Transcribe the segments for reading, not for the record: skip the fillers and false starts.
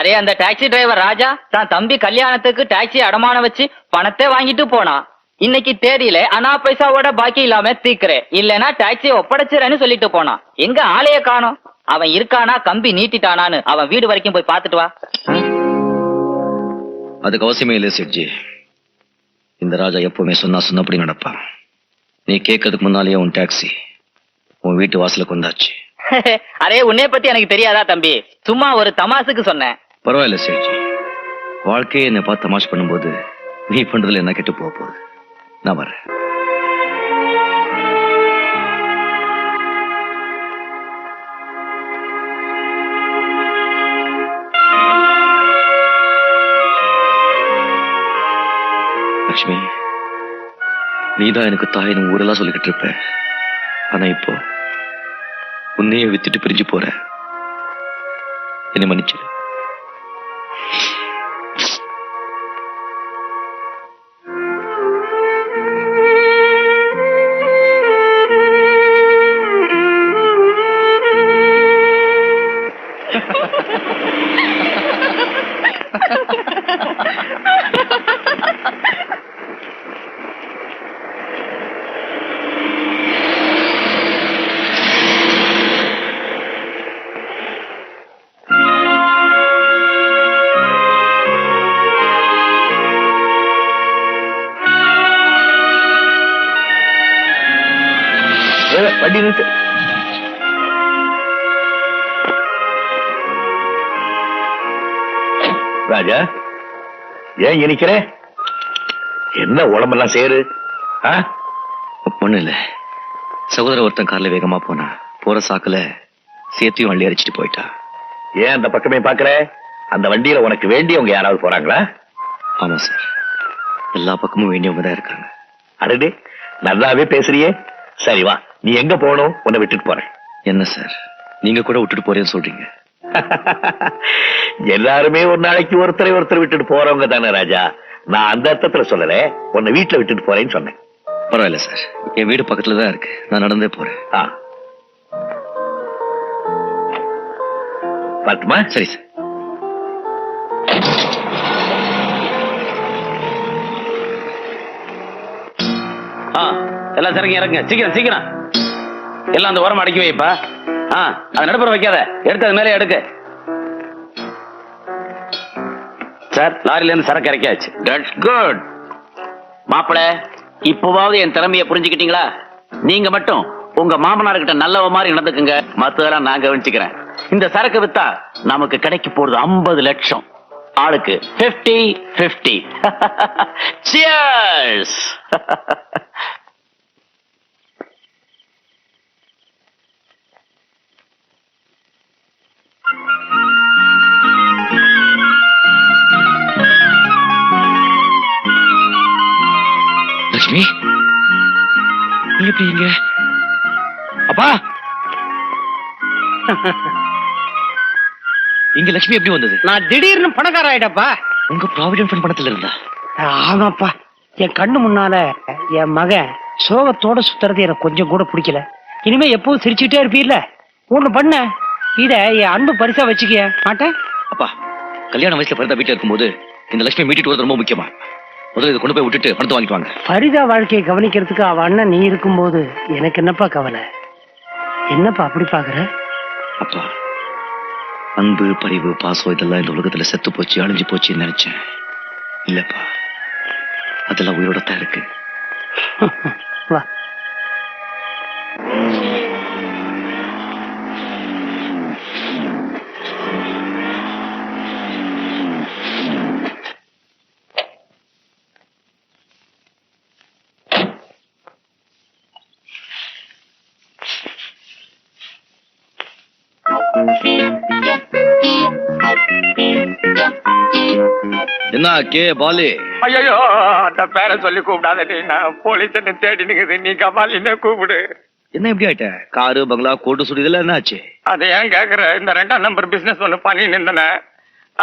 Array அந்த taxi driver ராஜா தான் தம்பி கல்யாணத்துக்கு டாக்ஸி அடமானம் வச்சு பணத்தை வாங்கிட்டு போனான். இன்னைக்கு தேதியில அனா பைசாவோட பாக்கி இல்லாம தீக்குறேன், இல்லனா டாக்ஸியை ஒப்படைச்சிறேன்னு சொல்லிட்டு போனான். எங்க ஆளைய காணோம். அவன் இருக்கானா கம்பி நீட்டிட்டானான்னு அவன் வீடு வரைக்கும் போய் பாத்துட்டு வா. அதுக்கு அவசியமே இல்லை சேட்ஜி. இந்த ராஜா எப்பவுமே சொன்னபடி நடப்பான். நீ கேட்கறதுக்கு முன்னாலேயே உன் டாக்ஸி உன் வீட்டு வாசலுக்கு வந்தாச்சு. அரே உன்னைய பத்தி எனக்கு தெரியாதா தம்பி, சும்மா ஒரு தமாசுக்கு சொன்னேன். பரவாயில்ல சேட்ஜி, வாழ்க்கையை என்னை பார்த்து தமாஷ் பண்ணும்போது நீ பண்றதுல என்ன கெட்டு போக போகுது. நான் வர்றேன். லட்சுமி, நீதான் எனக்கு தாயின்னு ஊரெல்லாம் சொல்லிக்கிட்டு இருப்ப. ஆனா இப்போ உன்னையே வித்துட்டு பிரிஞ்சு போற. என்னை மன்னிச்சிரு. வண்டி நிறுத்து. ராஜா, ஏன் இனிக்கிற? என்ன உடம்பெல்லாம் சேரு? ஒண்ணு இல்ல, சகோதர ஒருத்தன் கார்ல வேகமா போனா போற சாக்குல சேர்த்தையும் வண்டி அடிச்சிட்டு போயிட்டா. ஏன் அந்த பக்கமே பாக்குற? அந்த வண்டியில உனக்கு வேண்டியவங்க யாராவது போறாங்களா? ஆமா சார், எல்லா பக்கமும் வேண்டியவங்க தான் இருக்காங்க. அடடே, நல்லாவே பேசுறியே. சரி வா, நீ எங்க போகணும்? உன்னை விட்டுட்டு போறேன். என்ன சார், நீங்க கூட விட்டுட்டு போறேன்னு சொல்றீங்க? எல்லாருமே ஒரு நாளைக்கு ஒருத்தர் விட்டுட்டு போறவங்க தானே ராஜா. நான் அந்த அர்த்தத்துல சொல்லல, உன்னை வீட்டுல விட்டுட்டு போறேன்னு சொன்னேன். பரவாயில்ல சார், என் வீடு பக்கத்துல தான் இருக்கு, நான் நடந்தே போறேன். பார்த்துமா? சரி சார். எல்லாம் சரிங்க, இறங்க சீக்கிரம் சீக்கிரம். எல்லாம் அந்த ஓரம் அடக்கி வைப்பா. அது நடுப்புற வைக்காத, எடுத்து அது மேலே எடுக்க. சார், லாரில இருந்து சரக்கு இறக்கியாச்சு. That's good. மாப்பிள, இப்போவாவது என் திறமையை புரிஞ்சுக்கிட்டீங்களா? நீங்க மட்டும் உங்க மாமனார்கிட்ட நல்லவ மாதிரி நடந்துக்குங்க, மத்ததெல்லாம் நான் கவனிச்சுக்கிறேன். இந்த சரக்கு வித்தா நமக்கு கிடைக்க போறது 50 லட்சம். ஆளுக்கு 50-50. Cheers. லட்சுமி, நீ எப்படி இங்க? அப்பா, இங்க லட்சுமி எப்படி வந்தது? நான் திடீர்னு பணக்கார ஆயிட்டப்பா. உங்க ப்ராவிடன்ட் ஃபண்ட் பணத்துல இருந்தா? ஆமாப்பா, என் கண்ணு முன்னால என் மகன் சோகத்தோட சுத்துறது எனக்கு கொஞ்சம் கூட பிடிக்கல. இனிமே எப்பவும் சிரிச்சுட்டே இருப்பீர்ல, ஒண்ணு பண்ண, இத என் அன்பு பரிசா வச்சுக்க மாட்டேன். அப்பா, கல்யாண வயசுல பிறந்த வீட்டுல இருக்கும்போது இந்த லட்சுமி மீட்டிட்டு வரது ரொம்ப முக்கியமா. முதல்ல இதை கொண்டு போய் விட்டுட்டு பணத்தை வாங்கிட்டு வாங்க. பரிதா வாழ்க்கையை கவனிக்கிறதுக்கு அவ அண்ணன் நீ இருக்கும்போது எனக்கு என்னப்பா கவலை? என்னப்பா அப்படி பாக்குற? அப்பா, அன்பு, பரிவு, பாசம் இதெல்லாம் இந்த உலகத்துல செத்து போச்சு, அழிஞ்சு போச்சுன்னு நினைச்சேன். இல்லப்பா, அதெல்லாம் உயிரோட தான் இருக்கு. வா. என்ன கே பாலு? ஐயோ, அந்த பேரை சொல்லி கூப்பிடாதே, நான் போலீஸ் தேடி நிக்குது, நீ கபாலின்னு கூப்பிடு. என்ன இப்படி ஆயிட்ட? காரு, பங்களா, கோட்டு சுடி இதெல்லாம் என்ன ஆச்சு? அதை ஏன் கேக்குற? இந்த 2ஆம் நம்பர் பிசினஸ் ஒண்ணு பண்ணி நின்றன,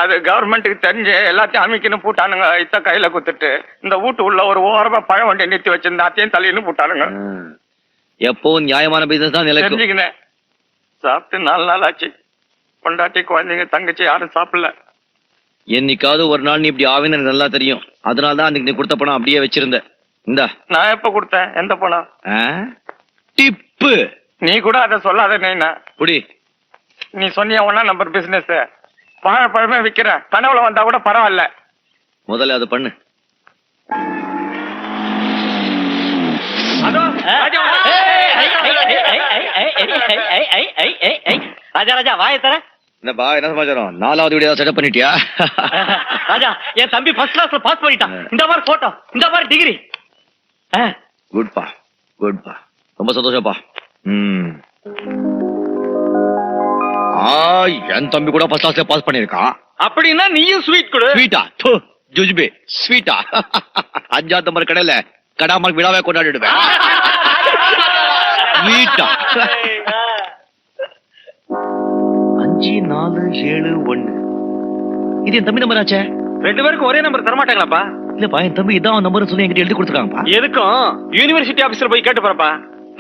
அது கவர்மெண்ட்டுக்கு தெரிஞ்சு எல்லாத்தையும் அமைக்கணும் போட்டானுங்க. இத்த கையில குத்துட்டு இந்த வீட்டு உள்ள ஒரு ஓரமா பழம் வண்டி நிறுத்தி வச்சிருந்தா அத்தையும் தலையின்னு போட்டானுங்க. எப்பவும் நியாயமான பிசினஸ் தான் நிலைக்கும். தெரிஞ்சுக்கினேன். சாப்பிட்டு 4 நாள் ஆச்சு. பொண்டாட்டி, குழந்தைங்க, தங்கச்சி யாரும் சாப்பிடல. என்னைக்காவது ஒரு நாள் நீ இப்படி ஆவேன்னு எனக்கு நல்லா தெரியும். அதனாலதான் அன்னைக்கு நீ கொடுத்த பணம் அப்படியே வச்சிருந்த. இந்தா. நான் எப்ப கொடுத்தேன்? எந்த பணம்? டிப்பு. நீ கூட அதை சொல்லாத நைனா. புடி. நீ சொன்னிய 1 நம்பர் பிசினஸ் பழமே விக்கிற. கனவுல வந்தா கூட பரவாயில்ல. முதல்ல அது பண்ணு. அதோ ராஜா ராஜா வாயை தர. என்னப்பா என்ன சமாச்சாரம்? 4வது வீடியோ செட்டப் பண்ணிட்டியா? ராஜா என் தம்பி ஃபர்ஸ்ட் கிளாஸ்ல பாஸ் பண்ணிட்டான். இந்த மாதிரி போட்டோ, இந்த மாதிரி டிகிரி. குட்பா குட்பா, ரொம்ப சந்தோஷப்பா. என் தம்பி கூட ஃபர்ஸ்ட் கிளாஸ்ல பாஸ் பண்ணிருக்கான். அப்படின்னா நீயும் ஸ்வீட் கொடு. ஸ்வீட்டா? ஜுஜ்பே ஸ்வீட்டா? 5வது நம்பர் கடையில கடாமல் விழாவே கொண்டாடிடுவேன். ஸ்வீட்டா? 5 4 7 1. இது என் தம்பி நம்பர் ஆச்சே. 2 பேருக்கு ஒரே நம்பர் தர மாட்டாங்களாப்பா? இல்லப்பா, என் தம்பி இதான் நம்பர் சொல்லி என்கிட்ட எழுதி கொடுத்துருக்காங்கப்பா. எதுக்கும் யூனிவர்சிட்டி ஆபீஸ்ல போய் கேட்டு போறப்பா.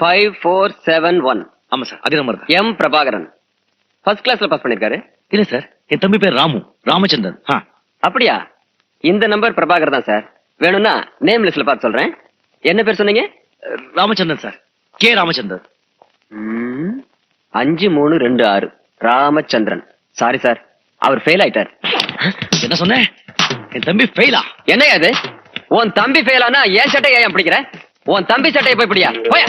5471. ஆமா சார், அதே நம்பர் தான். எம் பிரபாகரன் ஃபர்ஸ்ட் கிளாஸ்ல பாஸ் பண்ணிருக்காரு. இல்ல சார், என் தம்பி பேர் ராமு, ராமச்சந்திரன். அப்படியா? இந்த நம்பர் பிரபாகர் தான் சார். வேணும்னா நேம் லிஸ்ட்ல பார்த்து சொல்றேன். என்ன பேர் சொன்னீங்க? Ramachandran sir, K Ramachandran. 5326 Ramachandran. Sorry sir, அவர் ஃபெயில் ஆயிட்டார். என்ன சொன்ன? என் தம்பி ஃபெயிலா? என்னையா அது? உன் தம்பி ஃபெயில் ஆனா என் சட்டையை ஏன் பிடிக்கிற? உன் தம்பி சட்டையை போய் பிடியா போயா.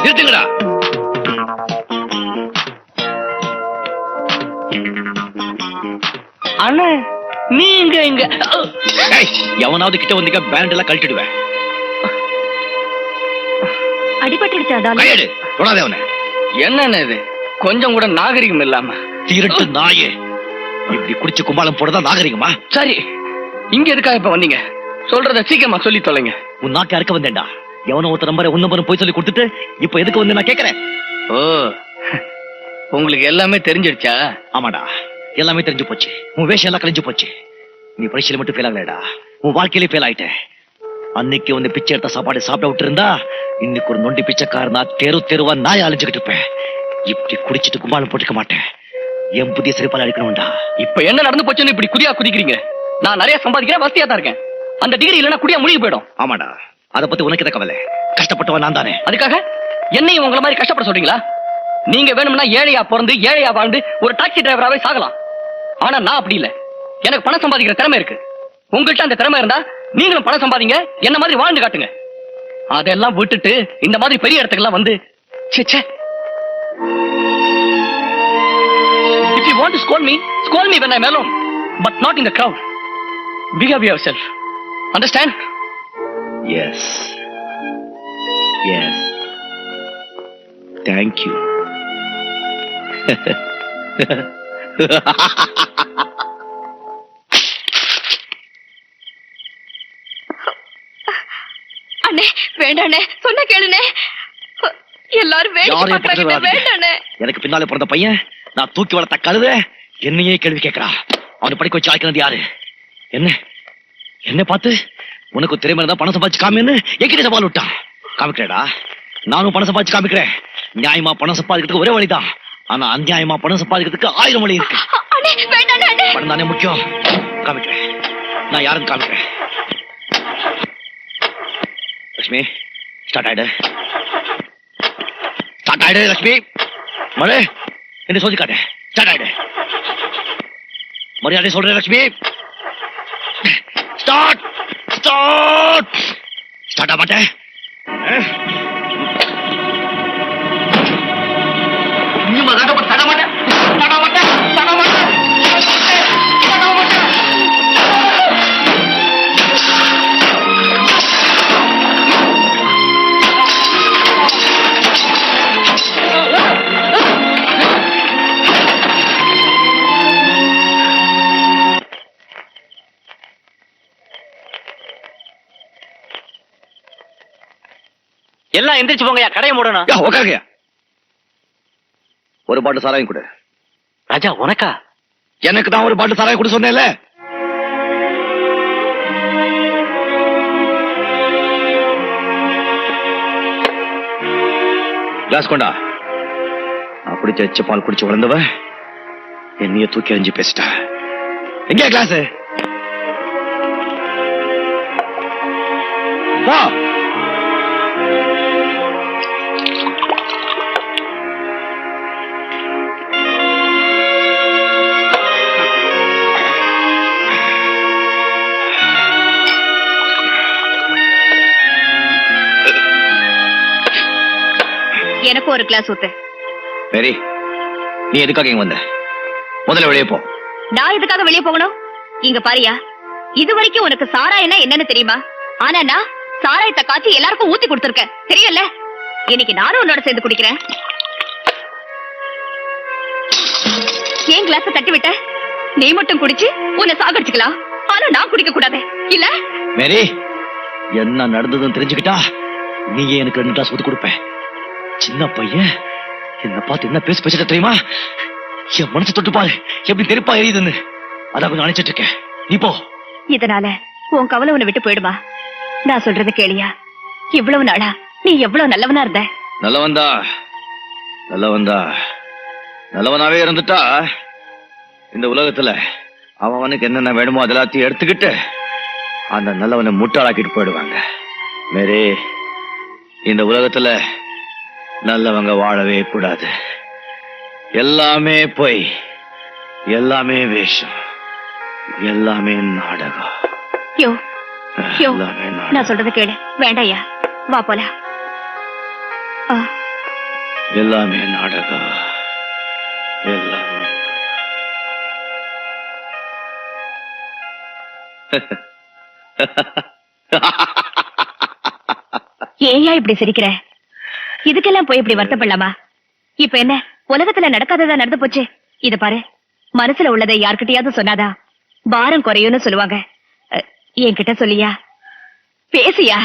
நிறுத்துங்கடா. அண்ணா நீ இங்க எவனாவது கிட்ட வந்தீங்க பேண்ட் எல்லாம் கழட்டிடுவேன். அடிபட்டுடுச்சா? கையெடு, தொடாதே அவனை. என்னன்னு இது? கொஞ்சம் கூட நாகரிகம் இல்லாம. திருட்டு நாயே, இப்படி குடிச்சு கும்பாலம் போடுறதா நாகரிகமா? சரி, இங்க எதுக்காக இப்ப வந்தீங்க? சொல்றத சீக்கிரமா சொல்லி தொலைங்க. உன் நாக்கு அறுக்க வந்தேன்டா. எவனோ ஒருத்தர் நம்பரை உன் நம்பரும் போய் சொல்லி கொடுத்துட்டு இப்ப எதுக்கு வந்து நான் கேக்குறேன்? ஓ, உங்களுக்கு எல்லாமே தெரிஞ்சிடுச்சா? ஆமாடா, எல்லாமே தெரிஞ்சு போச்சு. உன் வேஷம் எல்லாம் கழிஞ்சு போச்சு. நீ பரீட்சையில மட்டும் ஃபெயில் ஆகலடா, உன் வாழ்க்கையிலே ஃபெயில் ஆயிட்ட. அன்னைக்கு வந்து பிச்சை எடுத்த சாப்பாடு சாப்பிட விட்டு இருந்தா இன்னைக்கு ஒரு நொண்டி பிச்சைக்காரனா தெருவா நாய் அழிஞ்சுக்கிட்டு இருப்பேன். இப்படி குடிச்சிட்டு கும்பாலம் போட்டுக்க மாட்டேன். என் புதிய சிறுபால் அழிக்கணும்டா. இப்ப என்ன நடந்து போச்சுன்னு இப்படி குதியா குதிக்கிறீங்க? நான் நிறைய சம்பாதிக்கிறேன், வசதியா தான் இருக்கேன். அந்த டிகிரி இல்லைன்னா குடியா முழுகி போயிடும். ஆமாடா, அத பத்தி உனக்கு எத கவலை? கஷ்டப்பட்டவன் நான் தானே. அதுக்காக என்னையும் உங்களை மாதிரி கஷ்டப்பட சொல்றீங்களா? நீங்க வேணும்னா ஏழையா பிறந்து ஏழையா வாழ்ந்து ஒரு டாக்ஸி டிரைவராவே சாகலாம். ஆனா நான் அப்படி இல்ல. எனக்கு பணம் சம்பாதிக்கிற திறமை இருக்கு. உங்கள்கிட்ட அந்த திறமை இருந்தா நீங்களும் பணம் சம்பாதிங்க, என்ன மாதிரி வாழ்ந்து காட்டுங்க. அதெல்லாம் விட்டுட்டு இந்த மாதிரி பெரிய இடத்துக்கெல்லாம் வந்து ச்சே. If you want to scold me when I'm alone, but not in the crowd. Behave yourself. Understand? Yes. Thank you. அண்ணே வேண்டாண்ணே, சொன்ன கேளுண்ணே. எல்லாரும் வேடிக்கை பார்க்கறாங்க, வேண்டாண்ணே. எனக்கு பின்னாலே பிறந்த பையன், நான் தூக்கி வளர்த்த கழுத என்னையே கேள்வி கேட்கிறா. அவனை படிக்க வச்சு ஆய்க்கிறது யாரு? என்ன பார்த்து உனக்கு திறமை இருந்தா பணம் சம்பாதிச்சு காமின்னு என்கிட்ட சவால் விட்டான். காமிக்கிறேடா, நானும் பணம் சம்பாதிச்சு காமிக்கிறேன். நியாயமா பணம் சம்பாதிக்கிறதுக்கு ஒரே வழிதான், ஆனா அநியாயமா பணம் சம்பாதிக்கிறதுக்கு 1000 வழி இருக்கு. பணம் தானே முக்கியம். காமிக்கிறேன், நான் யாருன்னு காமிக்கிறேன். லட்சுமி, ஸ்டார்ட் ஆயிடு லட்சுமி. மழை என்ன சொல்லி காட்டு. ஸ்டார்ட் ஆயிடு. மரியாதை சொல்றேன் லட்சுமி. ஸ்டார்ட் ஆக மாட்டேன். எல்லாம் எந்திரிச்சு போங்கயா, கடையை மூடணும். யா, உட்காருங்கய்யா. ஒரு பாட்டு சாராயம் கொடு. ராஜா உனக்கா? எனக்கு தான் ஒரு பாட்டு சாராயம் கொடு சொன்னேன்ல. கிளாஸ் கொண்டா. அப்படி எச்ச பால் குடிச்சு வளர்ந்தவ என்னைய தூக்கி எறிஞ்சு பேசிட்டா. எங்க கிளாஸ்? வா. எனக்கு ஒரு கிளாஸ் ஊத்து. மேரி, நீ எதுக்காக இங்க வந்த? முதல்ல வெளியே போ. நான் இதுக்காக வெளியே போகணும்? இங்க பாரியா, இது வரைக்கும் உனக்கு சாராயம்னா என்னன்னு தெரியுமா? ஆனா நான் சாராயத்தை காய்ச்சி எல்லாருக்கும் ஊத்தி கொடுத்திருக்கேன், தெரியல? இன்னைக்கு நானும் உன்னோட சேர்ந்து குடிக்கிறேன். ஏன் கிளாஸ் தட்டி விட்ட? நீ மட்டும் குடிச்சு உன்னை சாகடிச்சுக்கலாம், ஆனா நான் குடிக்க கூடாது இல்ல? மேரி, என்ன நடந்ததுன்னு தெரிஞ்சுக்கிட்டா நீயே எனக்கு 2 கிளாஸ் ஊத்தி கொடுப்பேன். சின்ன பையன் என்ன பார்த்து என்ன பேசிட்ட தெரியுமா? என் மனசு தொட்டு பாரு, எப்படி நெருப்பா எரியுதுன்னு. அதான் கொஞ்சம் அணைச்சிட்டு இருக்கேன். நீ போ. இதனால உன் கவலை உன்னை விட்டு போயிடுமா? நான் சொல்றது கேளியா? இவ்வளவு நாளா நீ எவ்வளவு நல்லவனா இருந்த. நல்லவன்தா, நல்லவன்தா, நல்லவனாவே இருந்துட்டா இந்த உலகத்துல அவனுக்கு என்னென்ன வேணுமோ அதெல்லாத்தையும் எடுத்துக்கிட்டு அந்த நல்லவனை முட்டாளாக்கிட்டு போயிடுவாங்க. மேரி, இந்த உலகத்துல நல்லவங்க வாழவே கூடாது. எல்லாமே பொய், எல்லாமே வேஷம், எல்லாமே நாடகம். யோ யோ, எல்லாமே நாடகம். நான் சொல்றது கேளு. வேண்டாயா, வா போலாம். எல்லாமே நாடகம், எல்லாமே. ஏயா இப்படி சிரிக்கிற? இதுக்கெல்லாம் போய் இப்படி வருத்தப்படலாமா? இப்ப என்ன உலகத்துல நடக்காததா நடந்து போச்சு. இத பாரு, மனசுல உள்ளதை யார்கிட்டயாவது சொன்னாதா பாரம் குறையும்னு சொல்லுவாங்க. என்கிட்ட சொல்லியா? பேசியா?